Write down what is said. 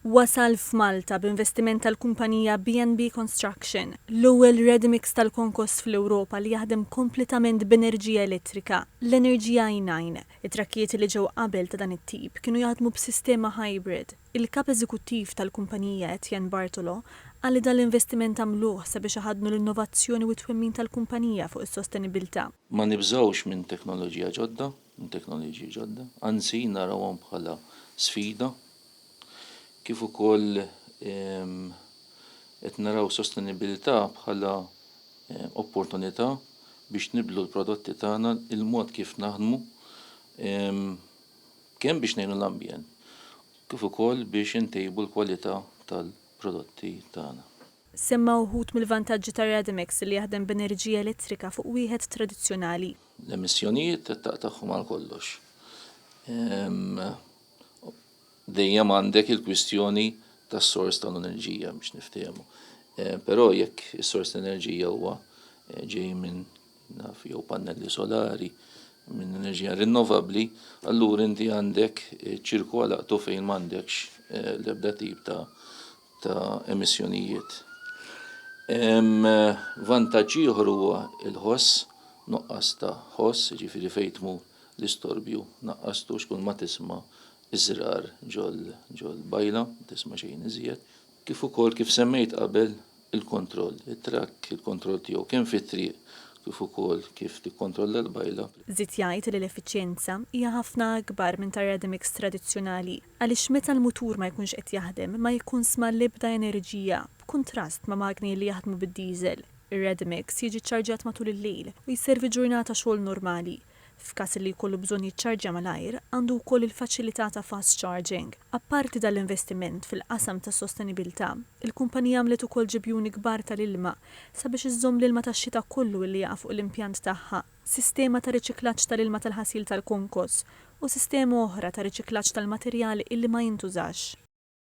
Wasal f'Malta b'investiment tal-kumpanija B&B Construction, l-ewwel ready-mix tal-konkos fl-Ewropa li jaħdem kompletament b'enerġija elettrika, l-Enerġija i9. It-trakkijiet li ġew qabel ta' dan it-tip kienu jaħdmu b'sistema hybrid. Il-kap eżekuttiv tal-kumpanija Etienne Bartolo qal li dal-investiment għamluh sabiex iħaddnu l-innovazzjoni u t-twemmin tal-kumpanija fuq is-sostenibilità. Ma nibżawx minn teknoloġija ġodda, anzi narawhom bħala sfida. Kif ukoll qed naraw sostenibilità bħala opportunità biex nibdlu l-prodotti tagħna il-mod kif naħdmu kemm biex ngħinu l-ambjent, kif ukoll biex intejbu l-kwalità tal-prodotti tagħna. Semma wħud mill-vantaġġi tar-ready-mix li jaħdem b'enerġija elettrika fuq wieħed tradizzjonali. L-emissjonijiet tagħhom għal kollox. Dejjem għandek il-kwistjoni tas-sors tal-enerġija biex niftehmu. Però jekk is-sors tal-enerġija huwa ġej minn jew pannelli solari, minn enerġija rinnovabbli, allura inti għandek ċirku għalaqtu fejn m'għandekx l-ebda tip ta' emissjonijiet. Vantaġġ ieħor huwa l-ħoss, nuqqas ta' ħoss, jiġifieri fejn tmur l-istorbju naqqastu xkull ma tisma' iżrar ġol bajla, tisma' xejn iżjed. Kif ukoll kif semmejt qabel il-kontroll, it-trakk, il-kontroll tiegħu kemm fit-triq, kif ukoll kif tikkontrolla l-bajla. Żied jgħid li l-effiċjenza hija ħafna akbar minn tar-ready-mix tradizzjonali għaliex meta l-mutur ma jkunx qed jaħdem ma jkun sma l-ebda enerġija b'kuntrast ma' magni li jaħdmu bid-diesel. Ir-ready-mix jiġi ċċarġjat matul il-lejl u jservi ġurnata xogħol normali. F'każ li jkollu bżonn jiċċarġja malajr, għandu wkoll il-faċilità ta' fast charging. Apparti dal-investiment fil-qasam ta' sostenibilità, il-kumpanija għamlet ukoll ġebjuni kbar tal-ilma sabiex iżżomm l-ilma tax-xita kollu li jaqa' fuq l-impjant tagħha, sistema ta' riċiklaġġ tal-ilma tal-ħasil tal-konkos u sistema oħra ta' riċiklaġġ tal-materjali illi ma jintużax.